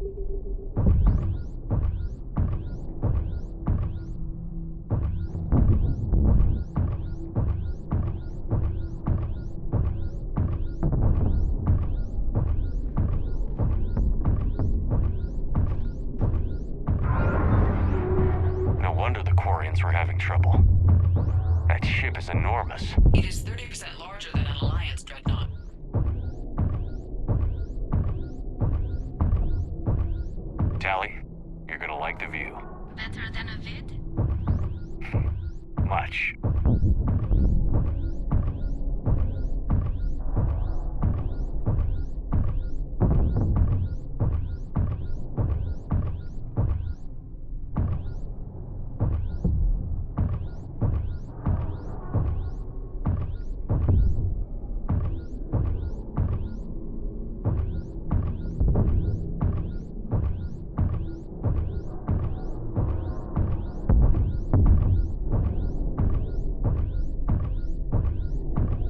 No wonder the Quarians were having trouble. That ship is enormous. It is 30% larger than an Alliance dreadnought. Tally, you're gonna like the view. Better than a vid? Much.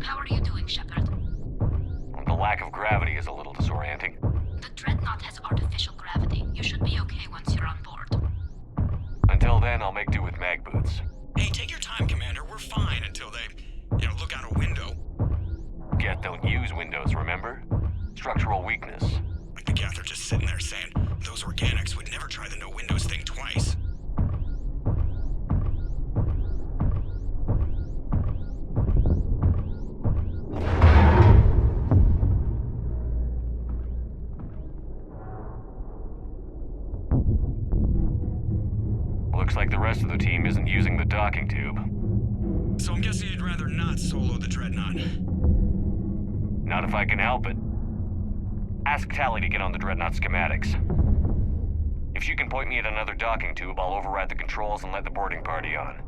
How are you doing, Shepard? The lack of gravity is a little disorienting. The dreadnought has artificial gravity. You should be okay once you're on board. Until then, I'll make do with mag boots. Hey, take your time, Commander. We're fine until they, look out a window. Geth don't use windows, remember? Structural weakness. Like the Geth are just sitting there saying, those organics would never try the no windows thing twice. Looks like the rest of the team isn't using the docking tube. So I'm guessing you'd rather not solo the dreadnought. Not if I can help it. Ask Tally to get on the dreadnought schematics. If she can point me at another docking tube, I'll override the controls and let the boarding party on.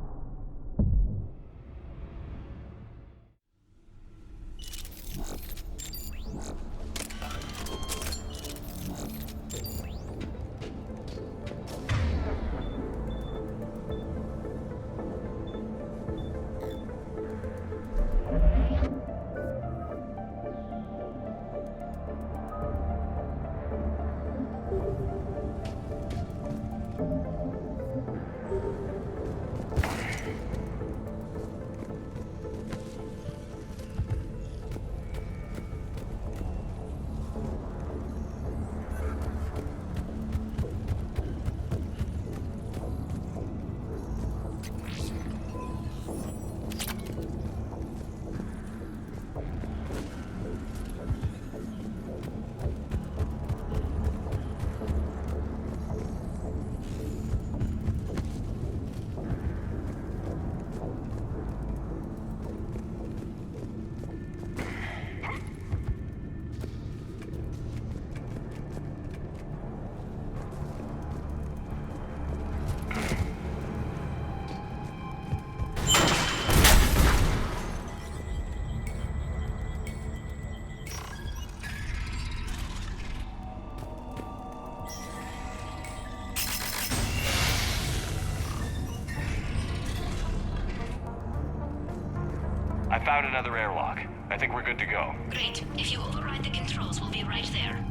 I found another airlock. I think we're good to go. Great. If you override the controls, we'll be right there.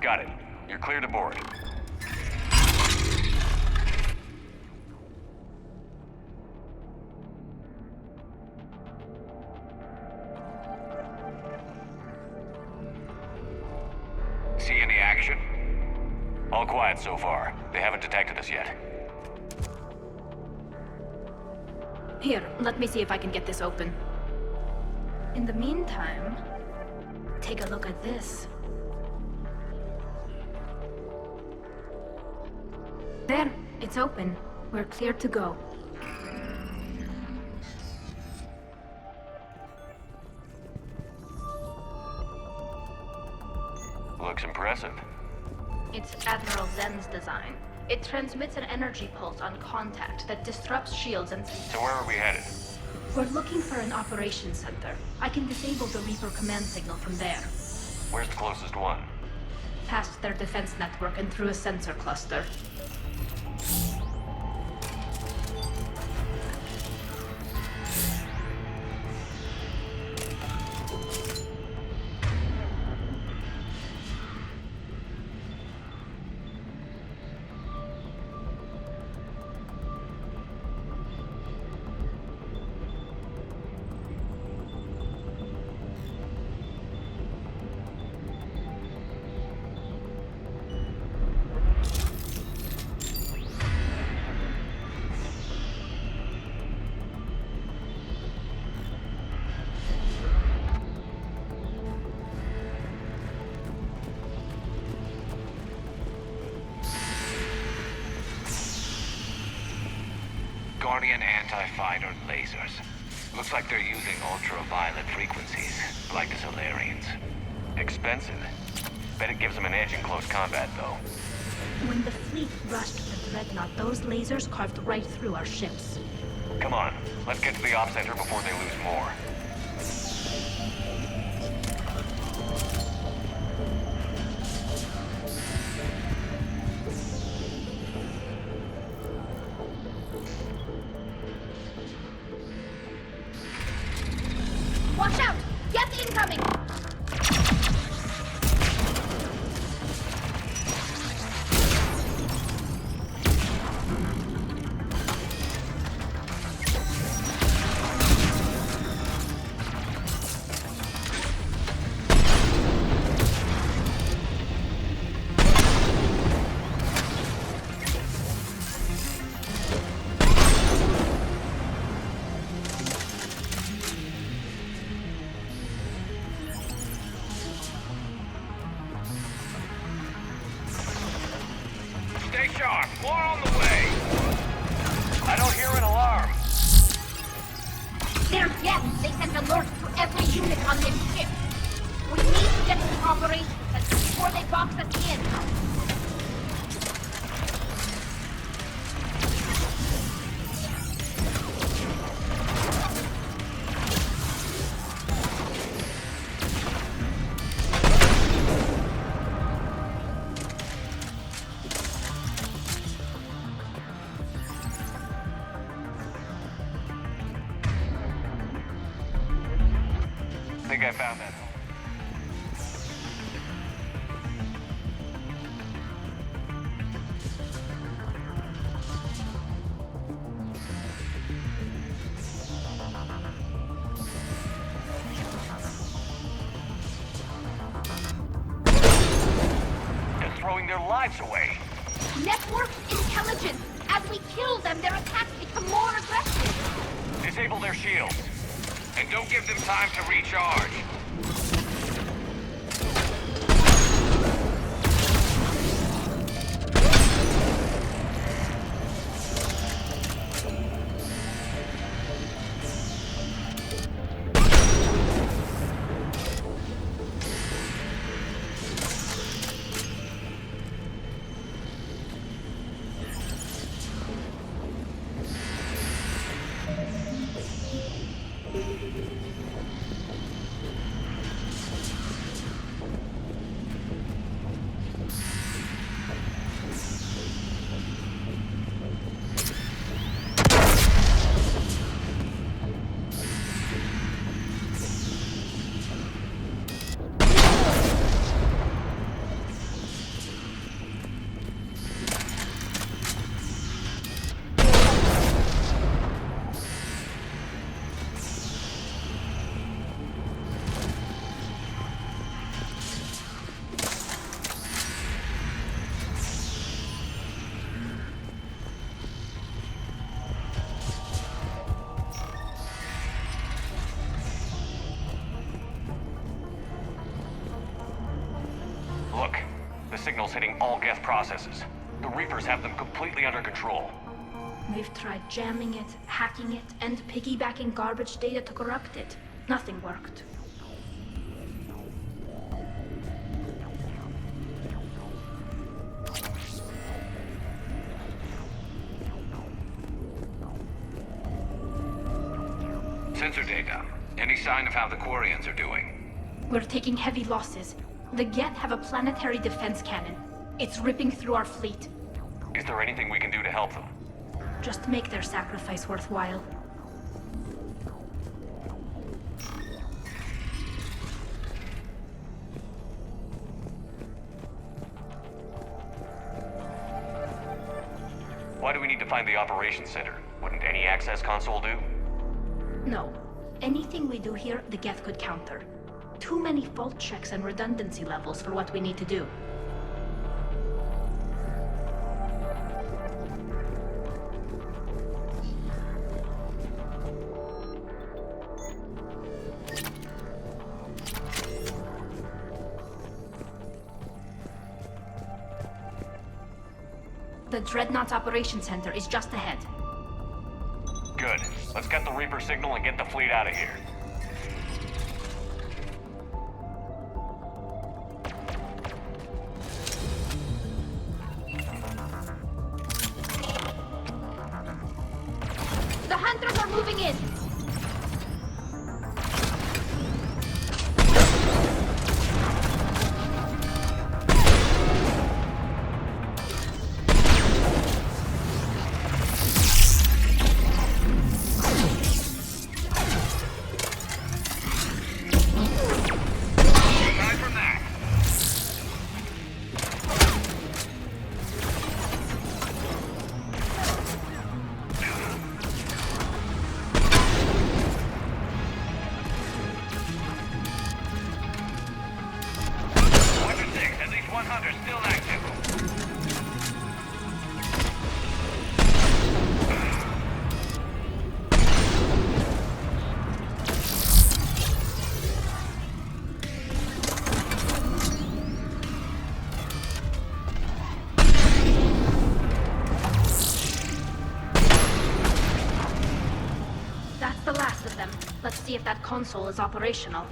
Got it. You're clear to board. See any action? All quiet so far. They haven't detected us yet. Here, let me see if I can get this open. In the meantime, take a look at this. There, it's open. We're clear to go. Looks impressive. design. It transmits an energy pulse on contact that disrupts shields and... So where are we headed? We're looking for an operations center. I can disable the Reaper command signal from there. Where's the closest one? Past their defense network and through a sensor cluster. Guardian anti-fighter lasers. Looks like they're using ultraviolet frequencies, like the Solarians. Expensive. Bet it gives them an edge in close combat, though. When the fleet rushed the Dreadnought, those lasers carved right through our ships. Come on, let's get to the op center before they lose more. Watch out! Get incoming! Stay sharp. More on the way. I don't hear an alarm. They're dead! They sent alerts to every unit on this ship! We need to get to operations center before they box us in! I think I found that. They're throwing their lives away. Network intelligence! As we kill them, their attacks become more aggressive! Disable their shields. And don't give them time to recharge. Look, the signal's hitting all guest processes. The Reapers have them completely under control. We've tried jamming it, hacking it, and piggybacking garbage data to corrupt it. Nothing worked. Sensor data. Any sign of how the Quarians are doing? We're taking heavy losses. The Geth have a planetary defense cannon. It's ripping through our fleet. Is there anything we can do to help them? Just make their sacrifice worthwhile. Why do we need to find the operations center? Wouldn't any access console do? No. Anything we do here, the Geth could counter. Too many fault checks and redundancy levels for what we need to do. The Dreadnought's Operations Center is just ahead. Good. Let's get the Reaper signal and get the fleet out of here. The Hunters are moving in! Aside from that, at least 100 still active. That's the last of them. Let's see if that console is operational.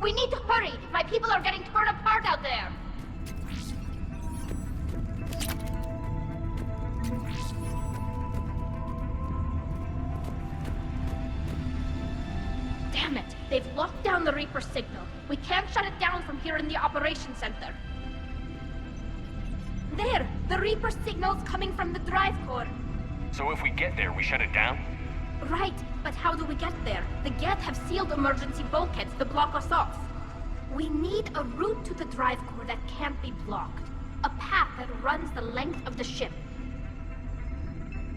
We need to hurry! My people are getting torn apart out there! Damn it! They've locked down the Reaper signal. We can't shut it down from here in the operations center. There! The Reaper signal's coming from the drive core. So if we get there, we shut it down? Right, but how do we get there? The Geth have sealed emergency bulkheads to block us off. We need a route to the drive core that can't be blocked. A path that runs the length of the ship.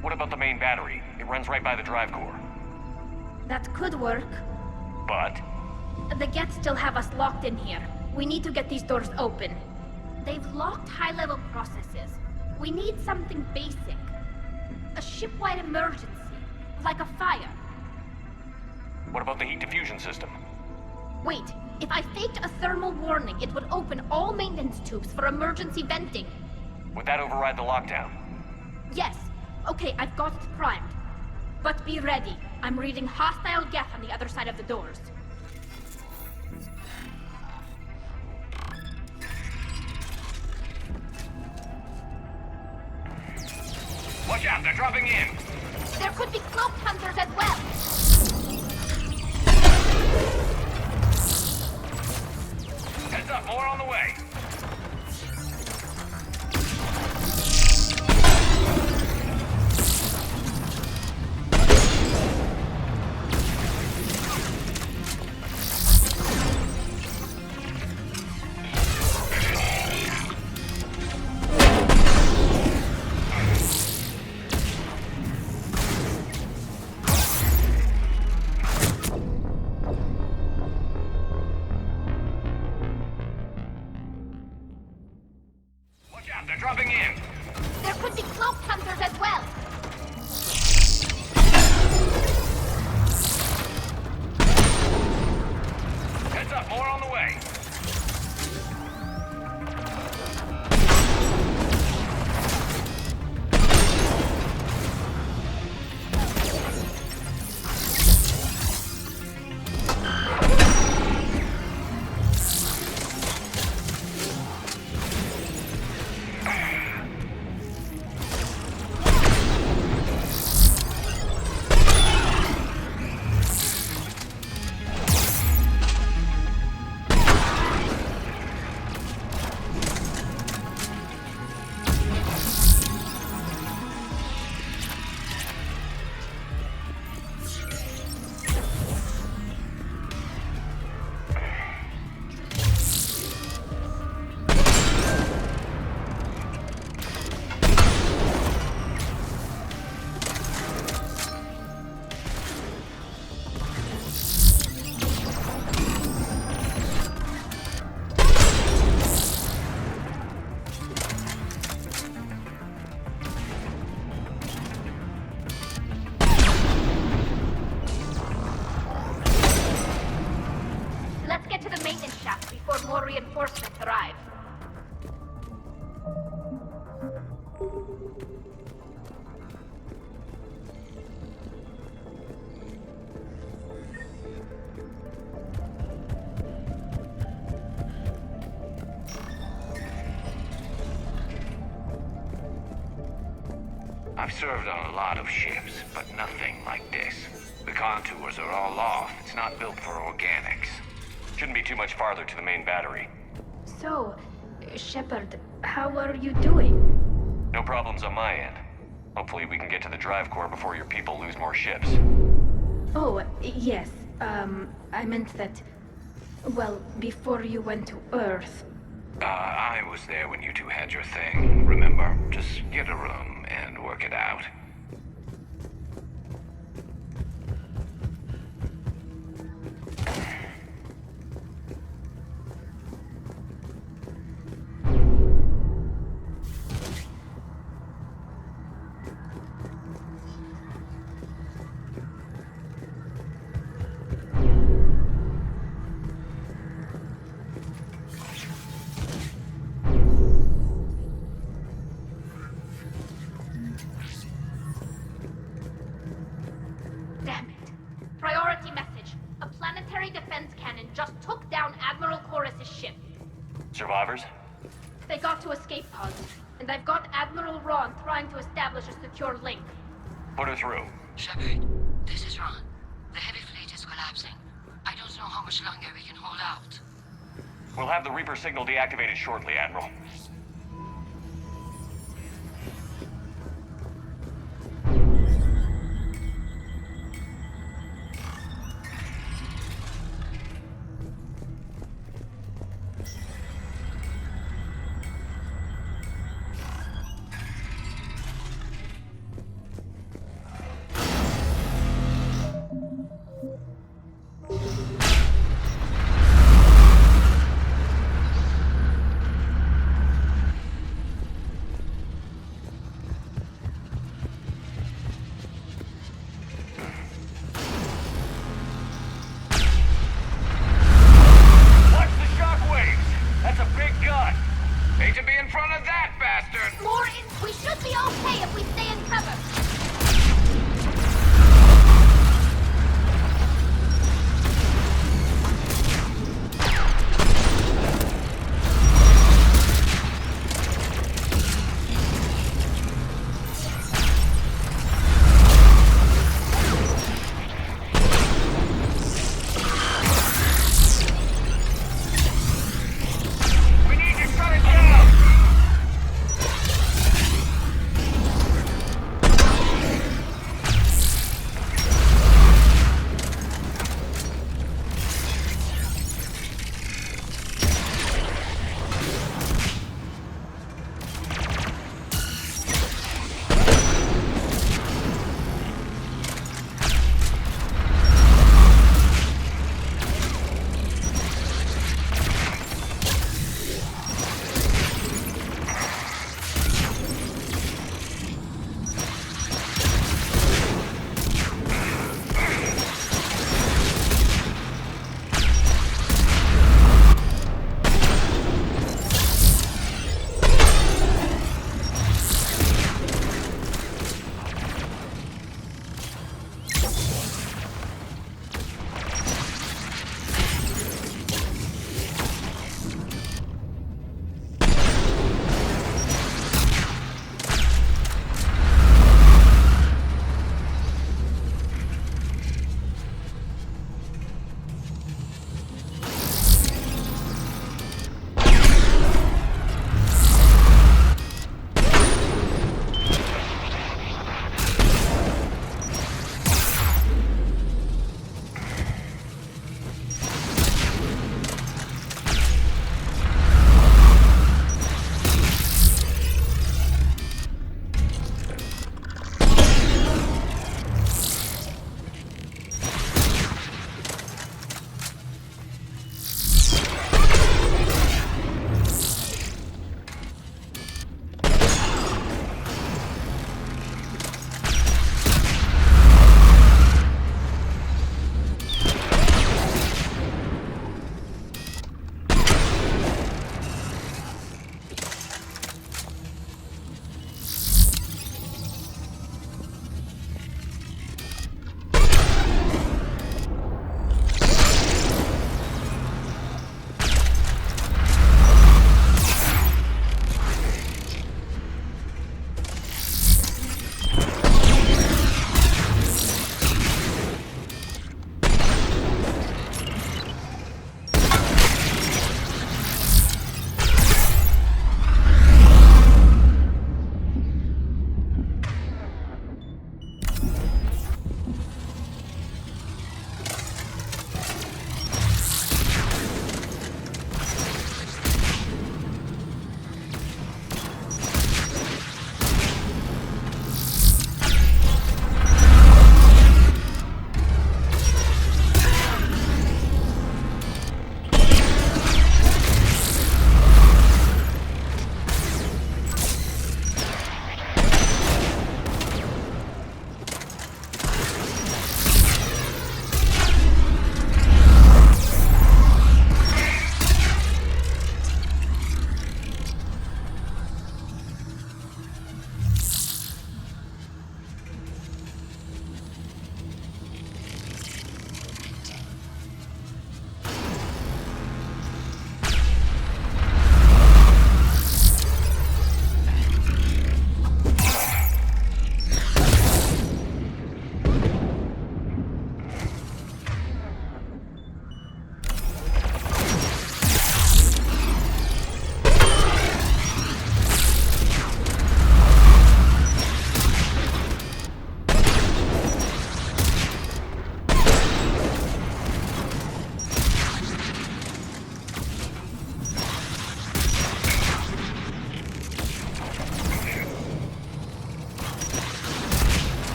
What about the main battery? It runs right by the drive core. That could work. But The Geth still have us locked in here. We need to get these doors open. They've locked high-level processes. We need something basic. A ship-wide emergency. Like a fire. what about the heat diffusion system? Wait, if I faked a thermal warning, it would open all maintenance tubes for emergency venting. Would that override the lockdown? Yes. Okay, I've got it primed. But be ready. I'm reading hostile Geth on the other side of the doors. Watch out, they're dropping in. There could be cloaked hunters as well. Heads up, more on the way. maintenance shaft before more reinforcements arrive. I've served on a lot of ships, but nothing like this. The contours are all off. It's not built for organics. Shouldn't be too much farther to the main battery. So, Shepard, how are you doing? No problems on my end. Hopefully we can get to the drive core before your people lose more ships. Oh, yes. I meant that... Well, before you went to Earth. I was there when you two had your thing, remember? Just get a room and work it out. Damn it. Priority message. A planetary defense cannon just took down Admiral Chorus's ship. Survivors? They got to escape pods, and I've got Admiral Ron trying to establish a secure link. Put her through. Shepard, this is Ron. The heavy fleet is collapsing. I don't know how much longer we can hold out. We'll have the Reaper signal deactivated shortly, Admiral.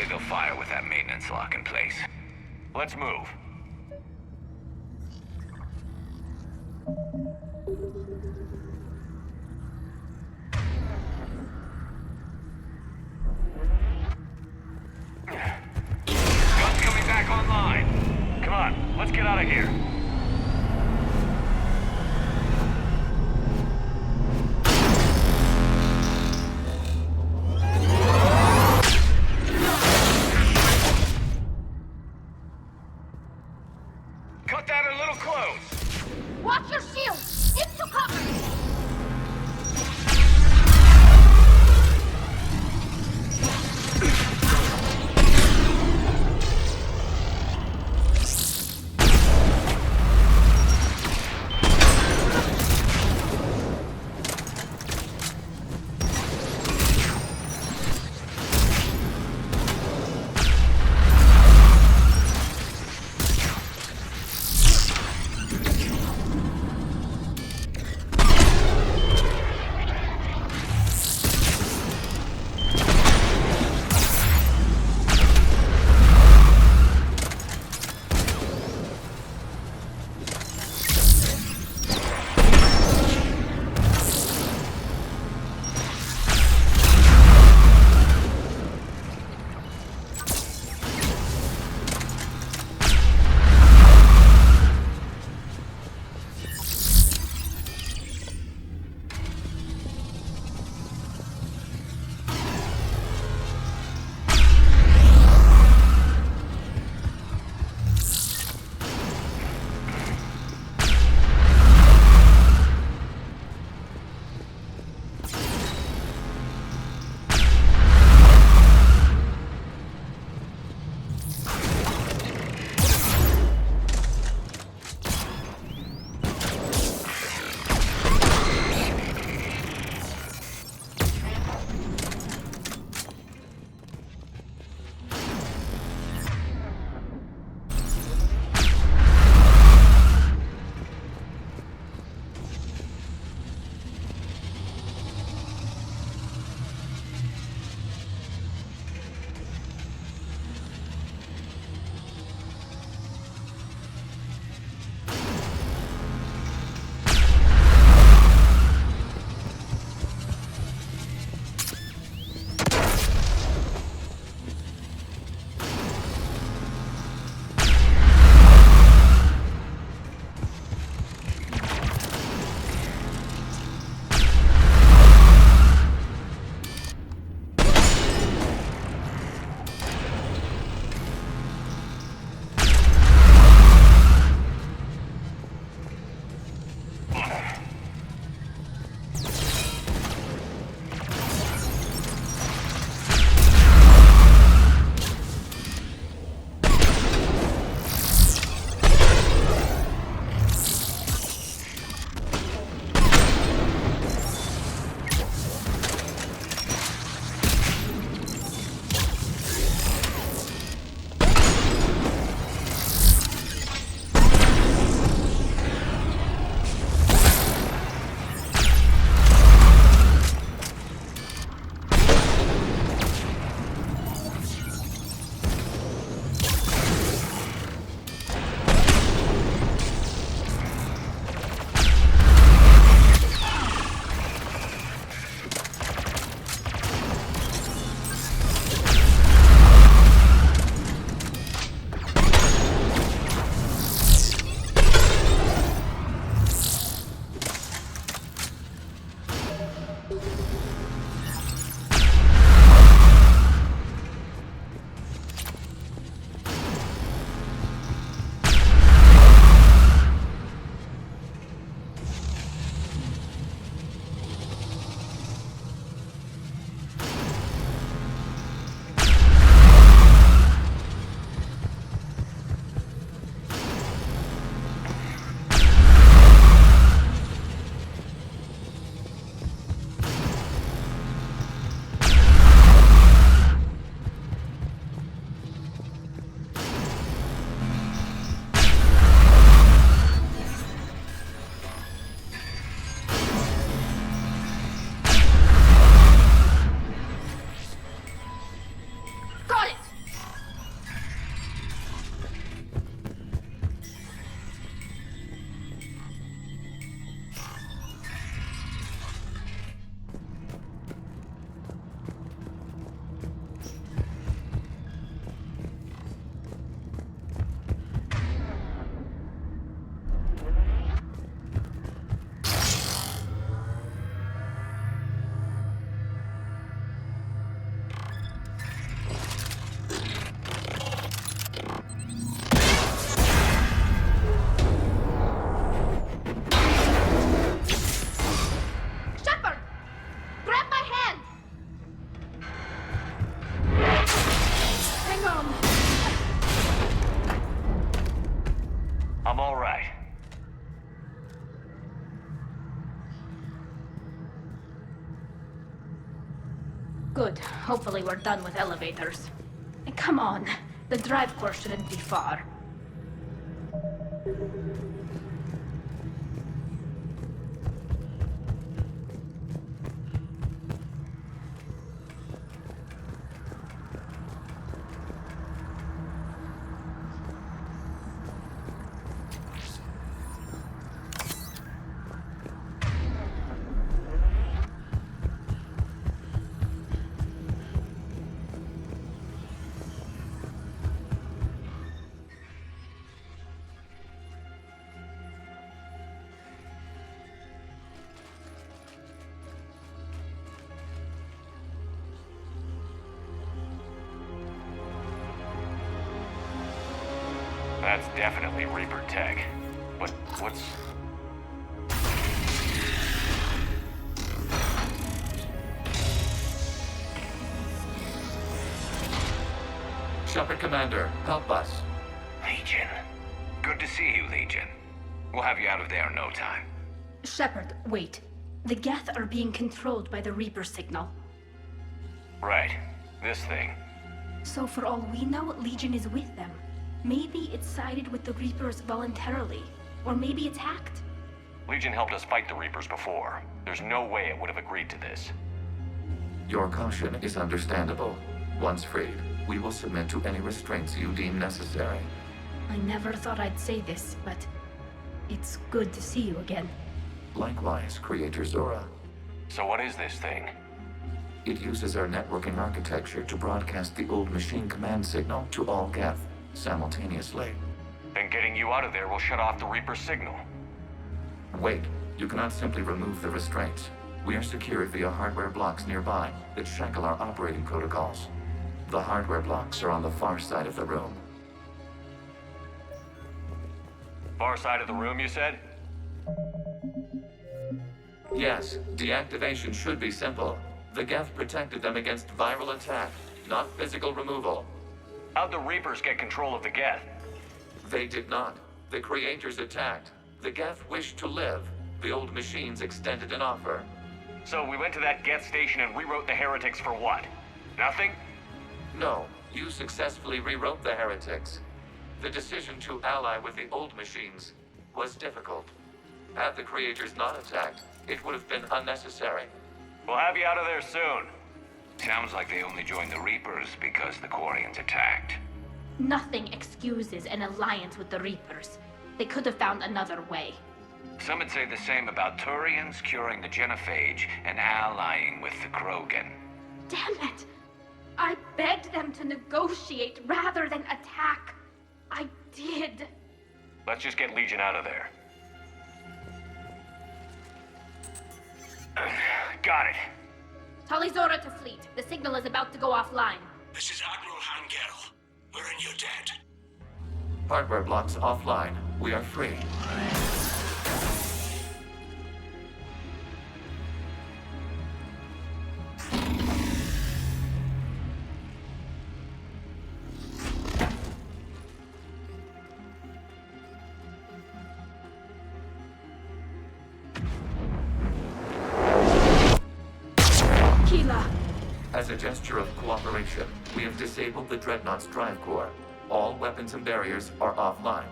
they'll fire with that maintenance lock in place. Let's move. Gun's coming back online. Come on, let's get out of here. Cut that a little close. Watch your shield! Into cover! Hopefully we're done with elevators. And come on, the drive course shouldn't be far. That's definitely Reaper tech. But what's... Shepard Commander, help us. Legion. Good to see you, Legion. We'll have you out of there in no time. Shepard, wait. The Geth are being controlled by the Reaper signal. Right. This thing. So for all we know, Legion is with them. Maybe it sided with the Reapers voluntarily. Or maybe it's hacked. Legion helped us fight the Reapers before. There's no way it would have agreed to this. Your caution is understandable. Once freed, we will submit to any restraints you deem necessary. I never thought I'd say this, but it's good to see you again. Likewise, Creator Zora. So what is this thing? It uses our networking architecture to broadcast the old machine command signal to all Geth simultaneously. Then getting you out of there will shut off the Reaper signal. Wait, you cannot simply remove the restraints. We are secured via hardware blocks nearby that shackle our operating protocols. The hardware blocks are on the far side of the room. Far side of the room, you said? Yes, deactivation should be simple. The Geth protected them against viral attack, not physical removal. How'd the Reapers get control of the Geth? They did not. The creators attacked. The Geth wished to live. The old machines extended an offer. So we went to that Geth station and rewrote the heretics for what? Nothing? No, you successfully rewrote the heretics. The decision to ally with the old machines was difficult. Had the creators not attacked, it would have been unnecessary. We'll have you out of there soon. Sounds like they only joined the Reapers because the Quarians attacked. Nothing excuses an alliance with the Reapers. They could have found another way. Some would say the same about Turians curing the genophage and allying with the Krogan. Damn it! I begged them to negotiate rather than attack. I did. Let's just get Legion out of there. Got it. Talizora to fleet. The signal is about to go offline. This is Admiral Hangel. We're in your debt. Hardware blocks offline. We are free. As a gesture of cooperation, we have disabled the Dreadnought's drive core. All weapons and barriers are offline.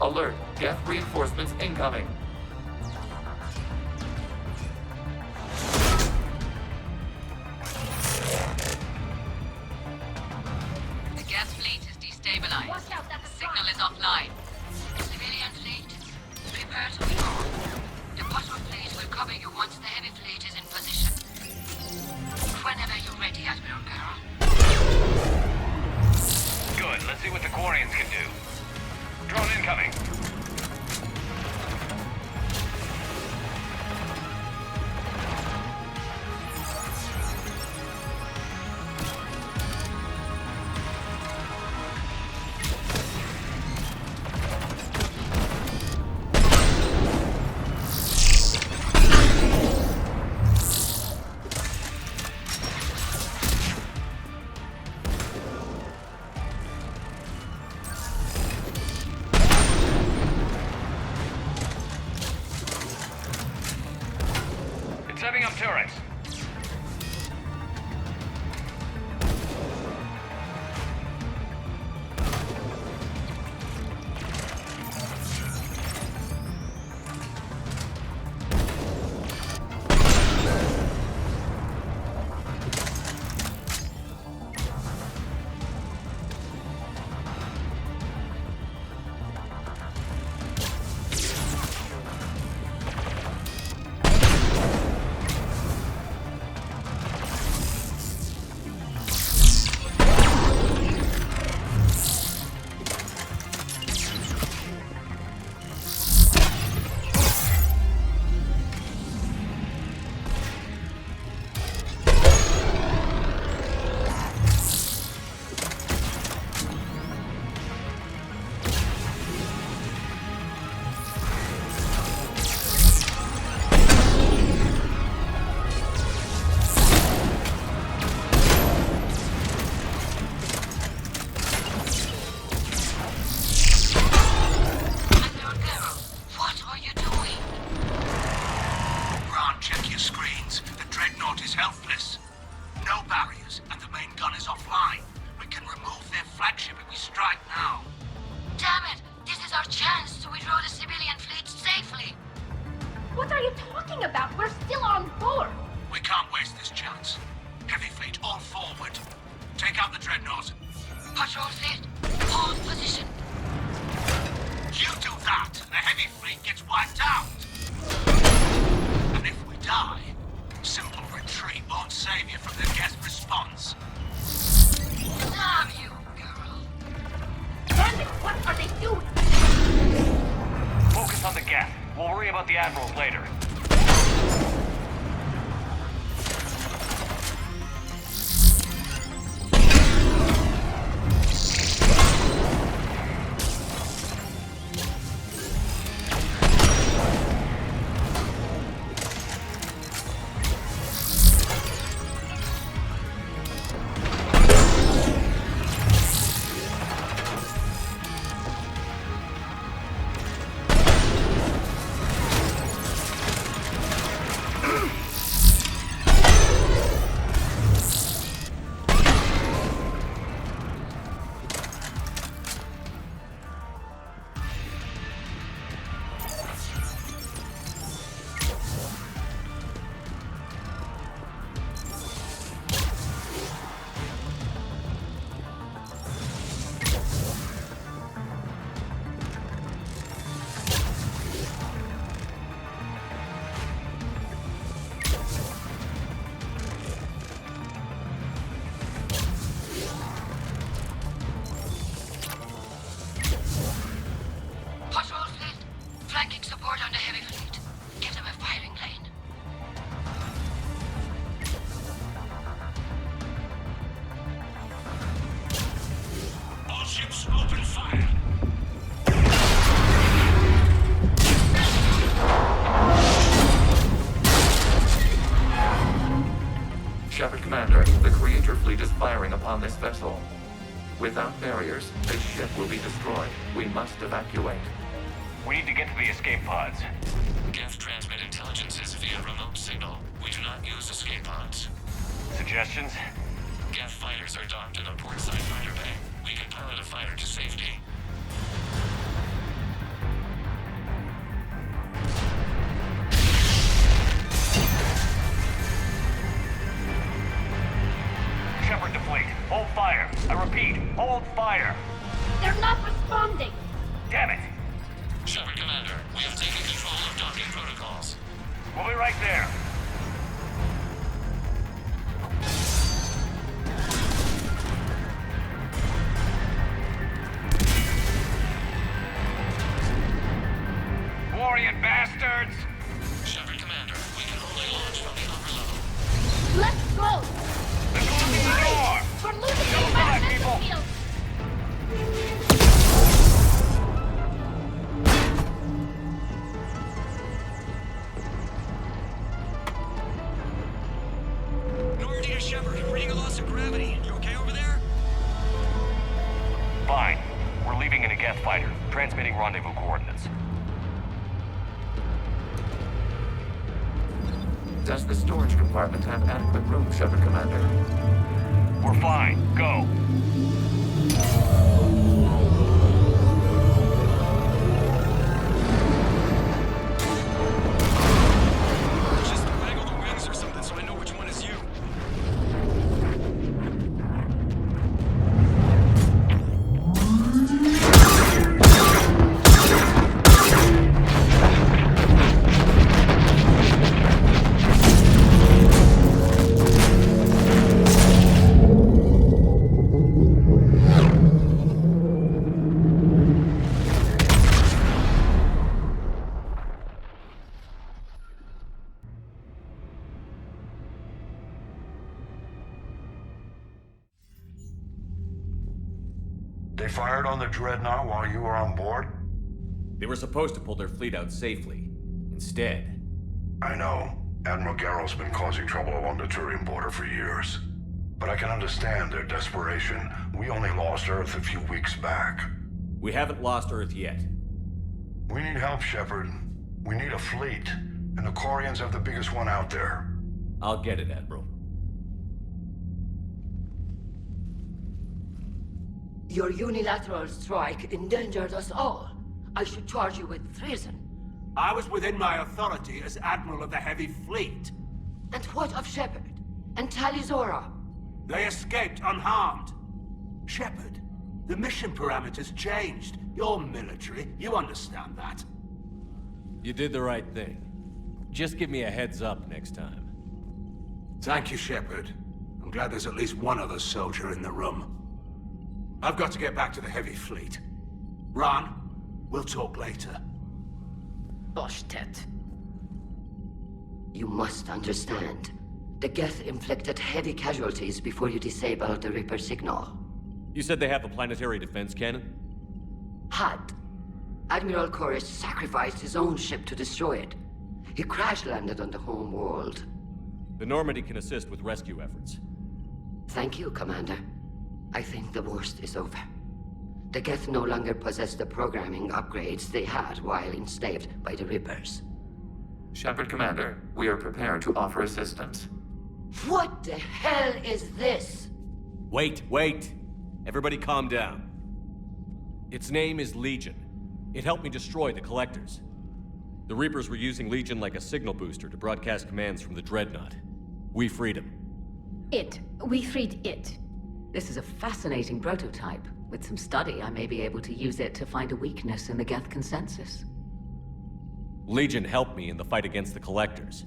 Alert! Geth reinforcements incoming! The gas fleet is destabilized. Watch out, that's a Signal is offline. Civilian fleet, prepare to move. The bottom fleet will cover you once the heavy fleet is in position. Whenever you're ready, Admiral Carroll. Good, let's see what the Quarians can do. Drone incoming. up turrets. What are you talking about? We're still on board. We can't waste this chance. Heavy fleet, all forward. Take out the dreadnought. Patrol fleet, hold position. You do that, and the heavy fleet gets wiped out. And if we die, simple retreat won't save you from the guest response. Damn you, girl. Damn it, what are they doing? Focus on the gap. We'll worry about the admirals later. Patrol fleet, flanking support on the heavy fleet. Give them a firing lane. All ships open fire. Shepard Commander, the Creator fleet is firing upon this vessel. Without barriers, this ship will be destroyed. We must evacuate. We need to get to the escape pods. Geth transmit intelligences via remote signal. We do not use escape pods. Suggestions? Geth fighters are docked in a portside fighter bay. We can pilot a fighter to safety. Shepard to fleet. Hold fire. I repeat, hold fire. They're not responding. Damn it. Shepard Commander, we have taken control of docking protocols. We'll be right there. Warrior bastards! Shepard Commander, we can only launch from the upper level. Let's go. They're closing the door! We're losing Go the back, battlefield. people. Normandy to Shepard, reading a loss of gravity. You okay over there? Fine. We're leaving in a Geth fighter, transmitting rendezvous coordinates. Does the storage compartment have adequate room, Shepard Commander? We're fine. Go. Just waggle the wings or something so I know which one is you. They fired on the Dreadnought while you were on board? They were supposed to pull their fleet out safely. Instead... I know. Admiral Garrow's been causing trouble along the Turian border for years. But I can understand their desperation. We only lost Earth a few weeks back. We haven't lost Earth yet. We need help, Shepard. We need a fleet. And the Quarians have the biggest one out there. I'll get it, Admiral. Your unilateral strike endangered us all. I should charge you with treason. I was within my authority as Admiral of the Heavy Fleet. And what of Shepard? And Talizora? They escaped unharmed. Shepard, the mission parameters changed. You're military, you understand that. You did the right thing. Just give me a heads up next time. Thank you, Shepard. I'm glad there's at least one other soldier in the room. I've got to get back to the Heavy Fleet. Ron, we'll talk later. Boshtet. You must understand. The Geth inflicted heavy casualties before you disabled the Reaper signal. You said they have a planetary defense cannon? Had. Admiral Koresh sacrificed his own ship to destroy it. He crash-landed on the home world. The Normandy can assist with rescue efforts. Thank you, Commander. I think the worst is over. The Geth no longer possess the programming upgrades they had while enslaved by the Reapers. Shepard Commander, we are prepared to offer assistance. What the hell is this? Wait! Everybody calm down. Its name is Legion. It helped me destroy the Collectors. The Reapers were using Legion like a signal booster to broadcast commands from the Dreadnought. We freed him. We freed it. This is a fascinating prototype. With some study, I may be able to use it to find a weakness in the Geth consensus. Legion helped me in the fight against the Collectors.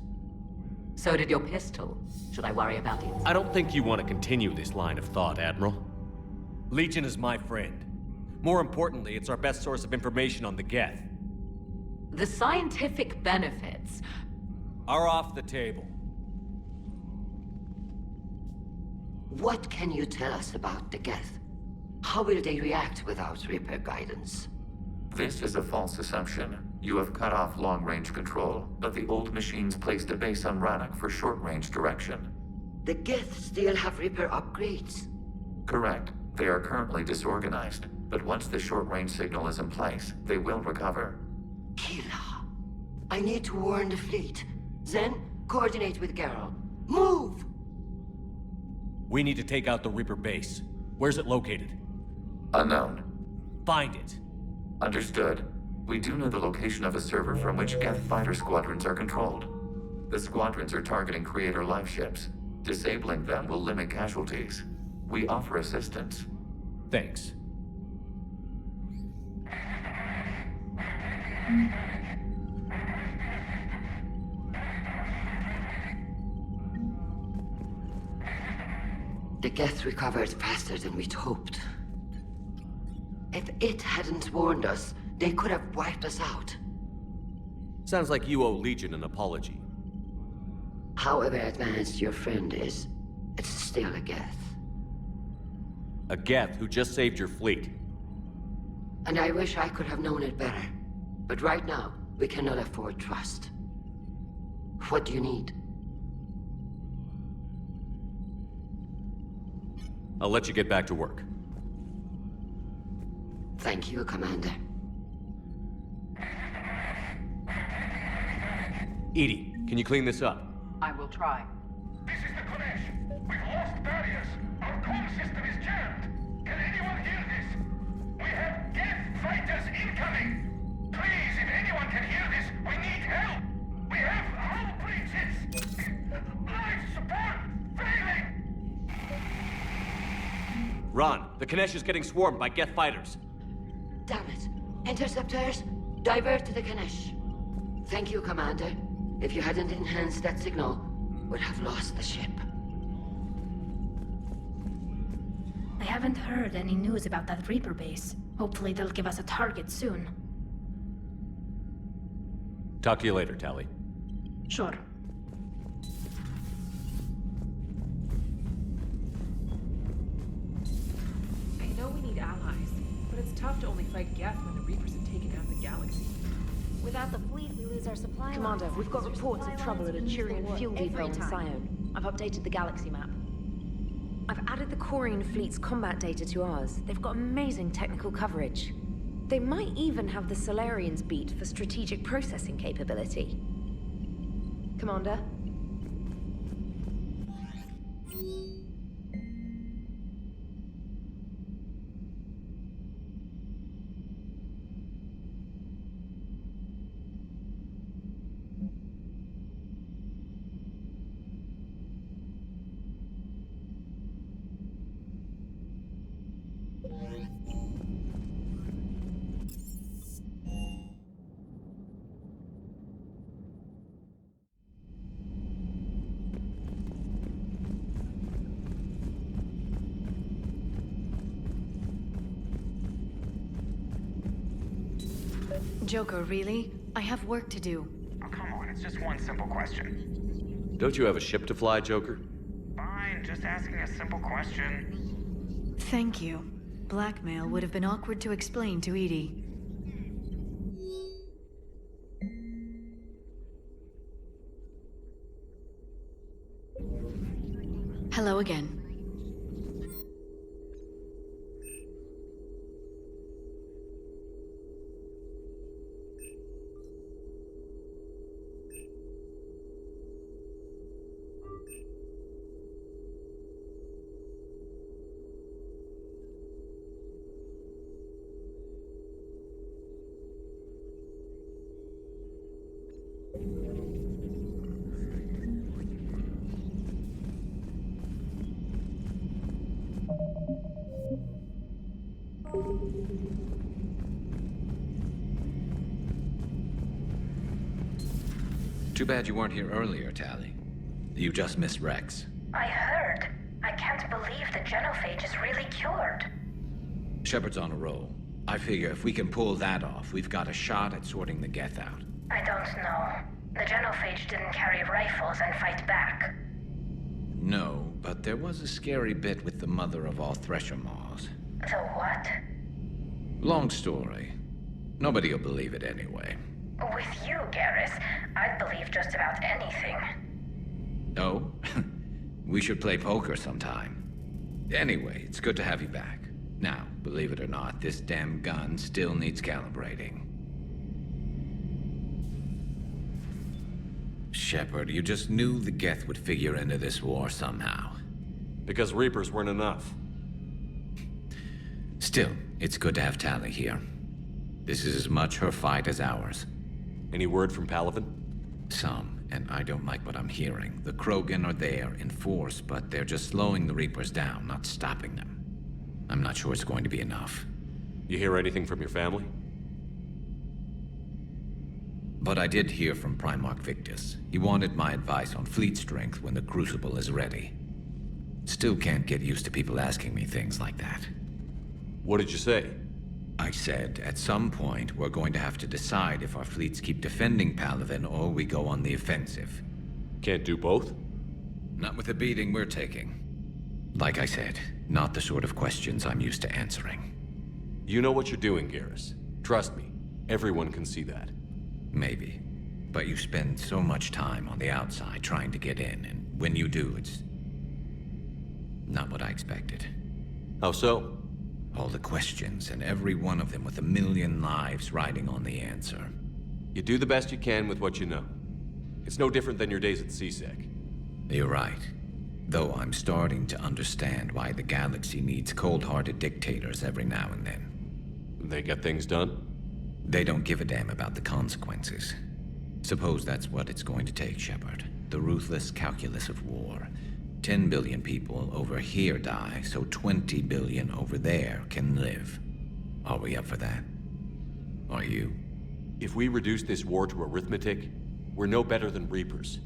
So did your pistol. Should I worry about it? I don't think you want to continue this line of thought, Admiral. Legion is my friend. More importantly, it's our best source of information on the Geth. The scientific benefits are off the table. What can you tell us about the Geth? How will they react without Reaper guidance? This is a false assumption. You have cut off long-range control, but the old machines placed a base on Rannoch for short-range direction. The Geth still have Reaper upgrades? Correct. They are currently disorganized, but once the short-range signal is in place, they will recover. Kila, I need to warn the fleet. Then, coordinate with Garrow. Move! We need to take out the Reaper base. Where's it located? Unknown. Find it. Understood. We do know the location of a server from which Geth fighter squadrons are controlled. The squadrons are targeting Creator life ships. Disabling them will limit casualties. We offer assistance. Thanks. The Geth recovered faster than we'd hoped. If it hadn't warned us, they could have wiped us out. Sounds like you owe Legion an apology. However advanced your friend is, it's still a Geth. A Geth who just saved your fleet. And I wish I could have known it better. But right now, we cannot afford trust. What do you need? I'll let you get back to work. Thank you, Commander. Edie, can you clean this up? I will try. This is the Kodesh. We've lost barriers. Our comm system is jammed. Can anyone hear this? We have Geth fighters incoming. Please, if anyone can hear this, we need help. We have hull breaches. Life support failing. Ron, the Kanesh is getting swarmed by Geth fighters. Damn it. Interceptors, divert to the Ganesh. Thank you, Commander. If you hadn't enhanced that signal, we'd have lost the ship. I haven't heard any news about that Reaper base. Hopefully they'll give us a target soon. Talk to you later, Tali. Sure. I know we need allies, but it's tough to only fight Geth when the Reapers have taken out the galaxy. Without the fleet, we lose our supply Commander, lines. we've got reports of trouble at a Turian fuel depot in Scion. I've updated the galaxy map. I've added the Corian fleet's combat data to ours. They've got amazing technical coverage. They might even have the Solarians beat for strategic processing capability. Commander? Joker, really? I have work to do. Oh, come on, it's just one simple question. Don't you have a ship to fly, Joker? Fine, just asking a simple question. Thank you. Blackmail would have been awkward to explain to Edie. Hello again. Too bad you weren't here earlier, Tali. You just missed Rex. I heard. I can't believe the genophage is really cured. Shepard's on a roll. I figure if we can pull that off, we've got a shot at sorting the Geth out. I don't know. The genophage didn't carry rifles and fight back. No, but there was a scary bit with the mother of all Thresher Maws. The what? Long story. Nobody'll believe it anyway. With you, Garrus, I'd believe just about anything. Oh? We should play poker sometime. Anyway, it's good to have you back. Now, believe it or not, this damn gun still needs calibrating. Shepard, you just knew the Geth would figure into this war somehow. Because Reapers weren't enough. Still, it's good to have Tali here. This is as much her fight as ours. Any word from Palaven? Some, and I don't like what I'm hearing. The Krogan are there in force, but they're just slowing the Reapers down, not stopping them. I'm not sure it's going to be enough. You hear anything from your family? But I did hear from Primarch Victus. He wanted my advice on fleet strength when the Crucible is ready. Still can't get used to people asking me things like that. What did you say? I said, at some point, we're going to have to decide if our fleets keep defending Palaven or we go on the offensive. Can't do both? Not with the beating we're taking. Like I said, not the sort of questions I'm used to answering. You know what you're doing, Garrus. Trust me, everyone can see that. Maybe. But you spend so much time on the outside trying to get in, and when you do, it's not what I expected. How so? All the questions, and every one of them with a million lives riding on the answer. You do the best you can with what you know. It's no different than your days at CSEC. You're right. Though I'm starting to understand why the galaxy needs cold-hearted dictators every now and then. They get things done? They don't give a damn about the consequences. Suppose that's what it's going to take, Shepard. The ruthless calculus of war. 10 billion people over here die, so 20 billion over there can live. Are we up for that? Are you? If we reduce this war to arithmetic, we're no better than Reapers.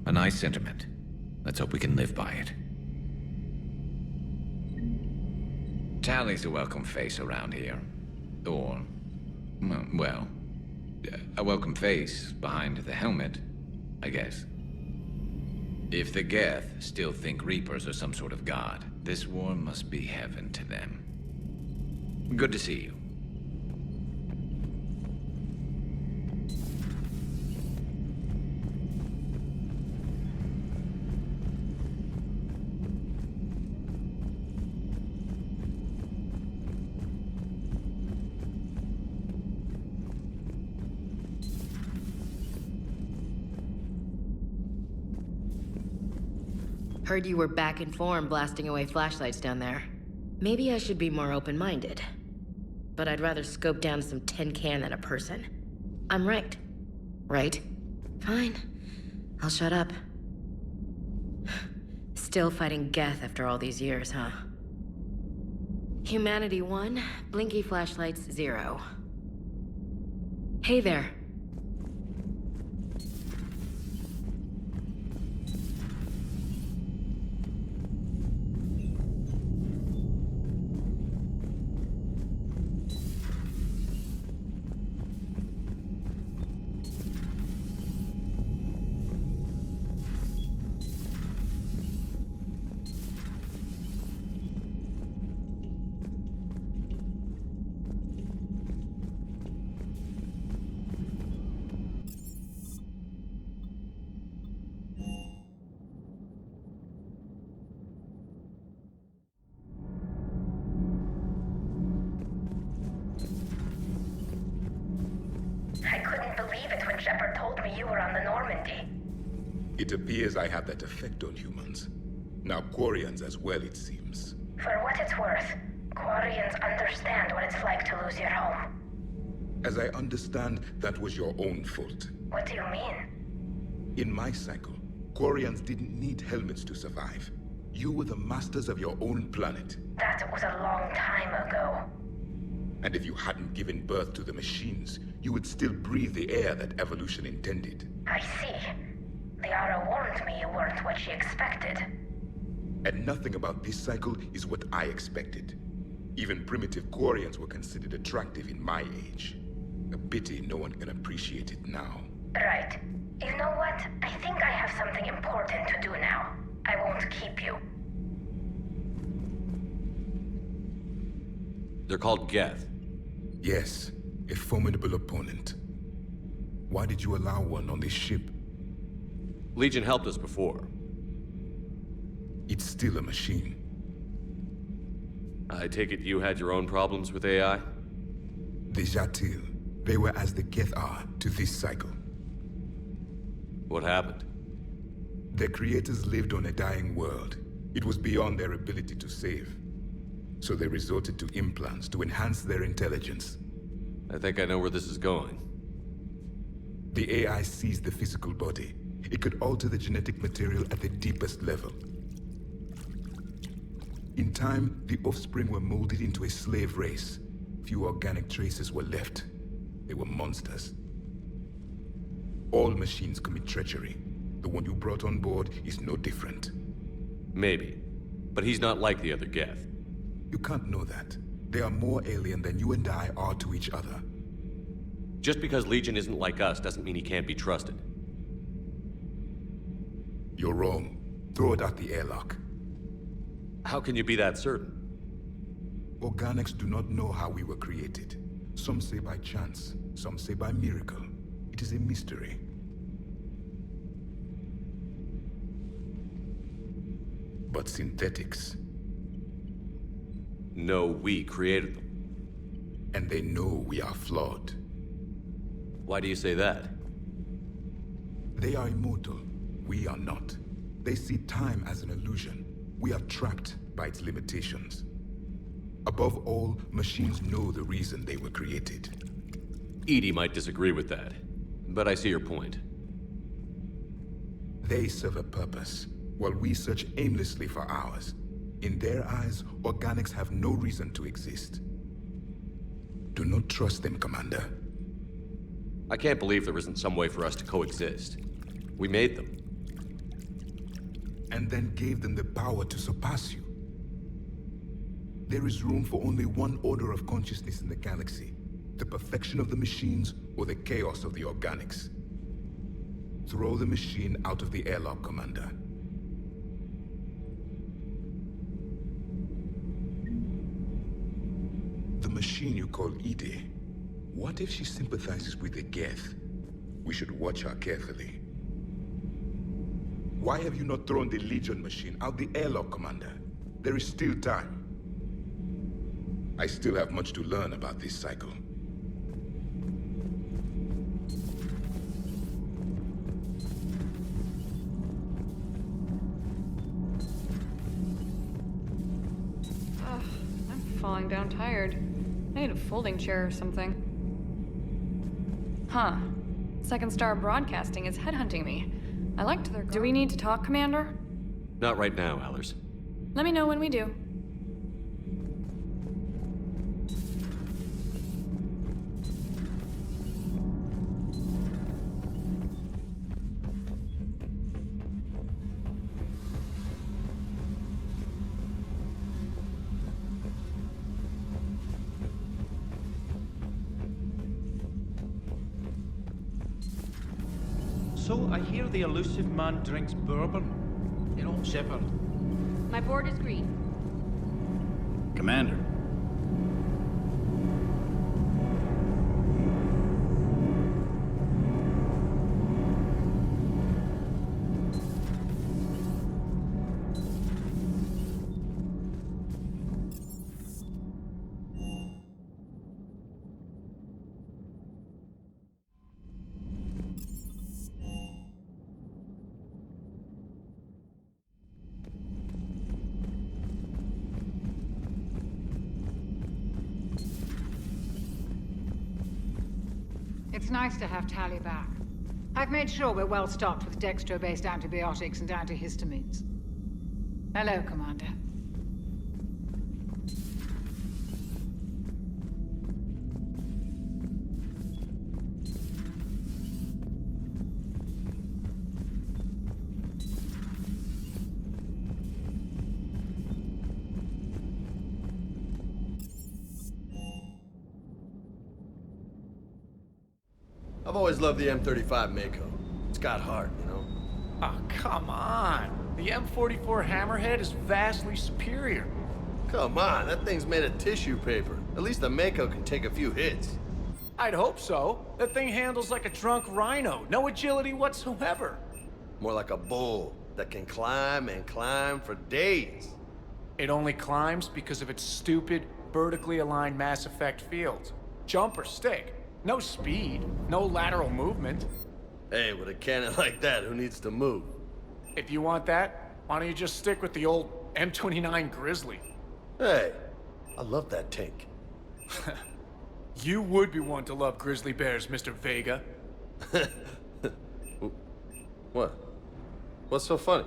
A nice sentiment. Let's hope we can live by it. Tally's a welcome face around here. Or, well, a welcome face behind the helmet, I guess. If the Geth still think Reapers are some sort of god, this war must be heaven to them. Good to see you. Heard you were back in form blasting away flashlights down there. Maybe I should be more open-minded. But I'd rather scope down some tin can than a person. I'm right. Right? Fine. I'll shut up. Still fighting Geth after all these years, huh? Humanity 1, blinky flashlights 0. Hey there. I couldn't believe it when Shepard told me you were on the Normandy. It appears I have that effect on humans. Now Quarians as well, it seems. For what it's worth, Quarians understand what it's like to lose your home. As I understand, that was your own fault. What do you mean? In my cycle, Quarians didn't need helmets to survive. You were the masters of your own planet. That was a long time ago. And if you hadn't given birth to the machines, you would still breathe the air that evolution intended. I see. Liara warned me you weren't what she expected. And nothing about this cycle is what I expected. Even primitive Quarians were considered attractive in my age. A pity no one can appreciate it now. Right. You know what? I think I have something important to do now. I won't keep you. They're called Geth. Yes, a formidable opponent. Why did you allow one on this ship? Legion helped us before. It's still a machine. I take it you had your own problems with AI? The Jatil. They were as the Geth are to this cycle. What happened? Their creators lived on a dying world. It was beyond their ability to save. So they resorted to implants to enhance their intelligence. I think I know where this is going. The AI seized the physical body. It could alter the genetic material at the deepest level. In time, the offspring were molded into a slave race. Few organic traces were left. They were monsters. All machines commit treachery. The one you brought on board is no different. Maybe. But he's not like the other Geth. You can't know that. They are more alien than you and I are to each other. Just because Legion isn't like us doesn't mean he can't be trusted. You're wrong. Throw it at the airlock. How can you be that certain? Organics do not know how we were created. Some say by chance, some say by miracle. It is a mystery. But synthetics... No, we created them. And they know we are flawed. Why do you say that? They are immortal. We are not. They see time as an illusion. We are trapped by its limitations. Above all, machines know the reason they were created. Edie might disagree with that, but I see your point. They serve a purpose, while we search aimlessly for ours. In their eyes, organics have no reason to exist. Do not trust them, Commander. I can't believe there isn't some way for us to coexist. We made them. And then gave them the power to surpass you. There is room for only one order of consciousness in the galaxy. The perfection of the machines or the chaos of the organics. Throw the machine out of the airlock, Commander. The machine you call Edie. What if she sympathizes with the Geth? We should watch her carefully. Why have you not thrown the Legion machine out the airlock, Commander? There is still time. I still have much to learn about this cycle. Ugh, I'm falling down tired. I need a folding chair or something. Huh. Second Star Broadcasting is headhunting me. I liked their... Do we need to talk, Commander? Not right now, Allers. Let me know when we do. So I hear the elusive man drinks bourbon. You know, Shepard. My board is green. Commander. It's nice to have Tally back. I've made sure we're well stocked with dextro-based antibiotics and antihistamines. Hello, Commander. I've always loved the M35 Mako. It's got heart, you know? Oh, come on. The M44 Hammerhead is vastly superior. Come on, that thing's made of tissue paper. At least the Mako can take a few hits. I'd hope so. That thing handles like a drunk rhino. No agility whatsoever. More like a bull that can climb and climb for days. It only climbs because of its stupid, vertically aligned Mass Effect fields. Jump or stick. No speed, no lateral movement. Hey, with a cannon like that, who needs to move? If you want that, why don't you just stick with the old M29 Grizzly? Hey, I love that tank. You would be one to love grizzly bears, Mr. Vega. What? What's so funny?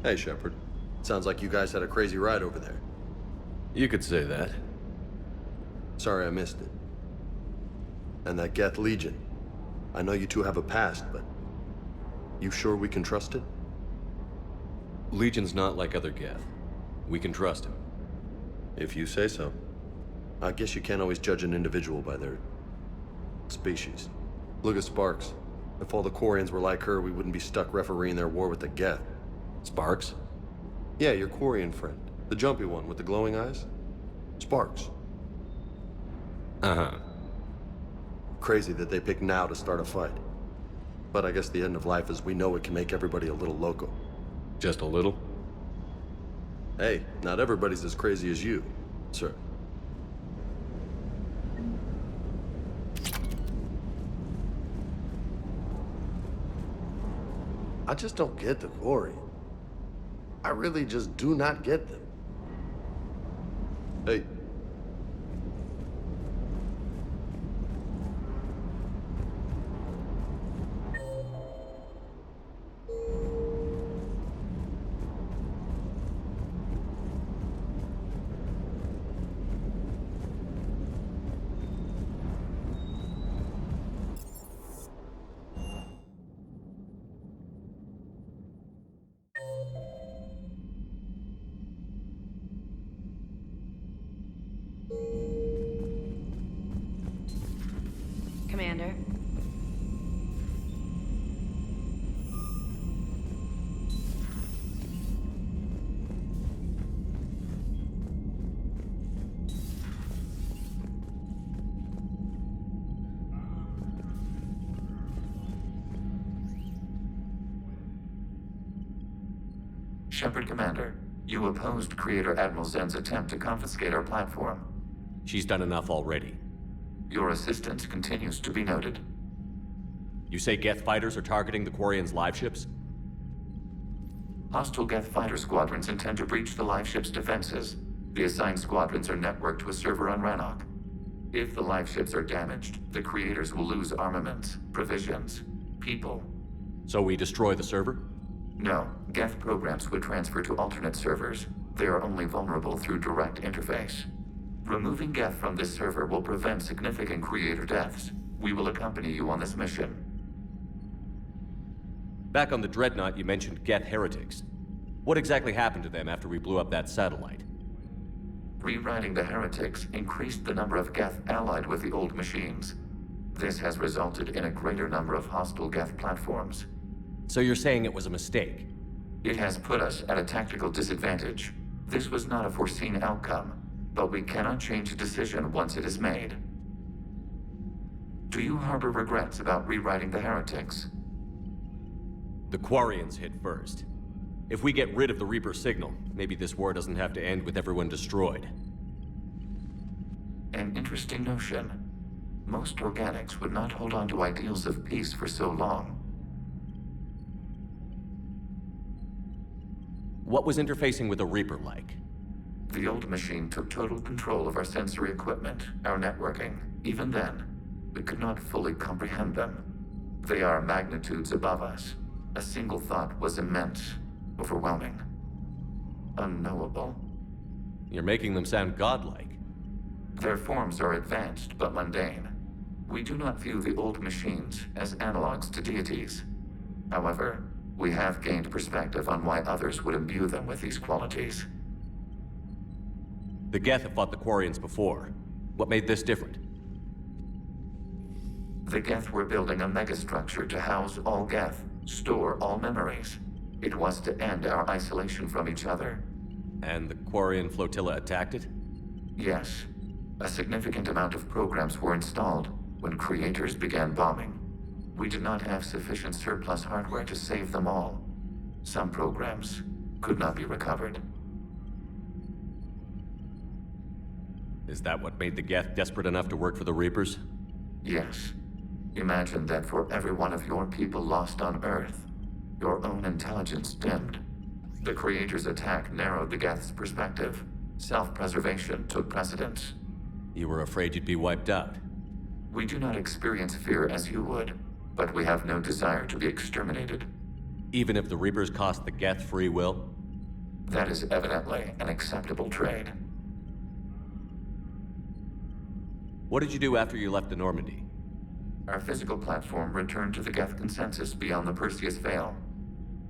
Hey, Shepard. Sounds like you guys had a crazy ride over there. You could say that. Sorry I missed it. And that Geth Legion. I know you two have a past, but... you sure we can trust it? Legion's not like other Geth. We can trust him. If you say so. I guess you can't always judge an individual by their... species. Look at Sparks. If all the Quarians were like her, we wouldn't be stuck refereeing their war with the Geth. Sparks? Yeah, your Quarian friend. The jumpy one with the glowing eyes. Sparks. Uh-huh. Crazy that they pick now to start a fight. But I guess the end of life as we know it can make everybody a little loco. Just a little? Hey, not everybody's as crazy as you, sir. I just don't get the Quarian. I really just do not get them. Hey. Commander. Shepard Commander, you opposed Creator Admiral Zen's attempt to confiscate our platform. She's done enough already. Your assistance continues to be noted. You say Geth fighters are targeting the Quarians' live ships? Hostile Geth fighter squadrons intend to breach the live ship's defenses. The assigned squadrons are networked to a server on Rannoch. If the live ships are damaged, the Creators will lose armaments, provisions, people. So we destroy the server? No, Geth programs would transfer to alternate servers. They are only vulnerable through direct interface. Removing Geth from this server will prevent significant Creator deaths. We will accompany you on this mission. Back on the Dreadnought, you mentioned Geth heretics. What exactly happened to them after we blew up that satellite? Rewriting the heretics increased the number of Geth allied with the old machines. This has resulted in a greater number of hostile Geth platforms. So you're saying it was a mistake? It has put us at a tactical disadvantage. This was not a foreseen outcome, but we cannot change a decision once it is made. Do you harbor regrets about rewriting the heretics? The Quarians hit first. If we get rid of the Reaper signal, maybe this war doesn't have to end with everyone destroyed. An interesting notion. Most organics would not hold on to ideals of peace for so long. What was interfacing with a Reaper like? The old machine took total control of our sensory equipment, our networking. Even then, we could not fully comprehend them. They are magnitudes above us. A single thought was immense, overwhelming, unknowable. You're making them sound godlike. Their forms are advanced but mundane. We do not view the old machines as analogs to deities. However, we have gained perspective on why others would imbue them with these qualities. The Geth have fought the Quarians before. What made this different? The Geth were building a megastructure to house all Geth, store all memories. It was to end our isolation from each other. And the Quarian flotilla attacked it? Yes. A significant amount of programs were installed when Creators began bombing. We did not have sufficient surplus hardware to save them all. Some programs could not be recovered. Is that what made the Geth desperate enough to work for the Reapers? Yes. Imagine that for every one of your people lost on Earth, your own intelligence dimmed. The Creators' attack narrowed the Geth's perspective. Self-preservation took precedence. You were afraid you'd be wiped out. We do not experience fear as you would, but we have no desire to be exterminated. Even if the Reapers cost the Geth free will? That is evidently an acceptable trade. What did you do after you left the Normandy? Our physical platform returned to the Geth consensus beyond the Perseus Veil.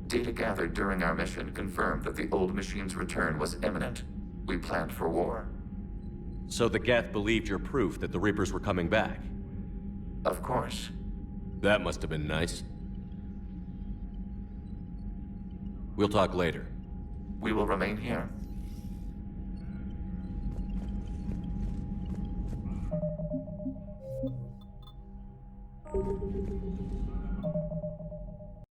Data gathered during our mission confirmed that the old machine's return was imminent. We planned for war. So the Geth believed your proof that the Reapers were coming back? Of course. That must have been nice. We'll talk later. We will remain here.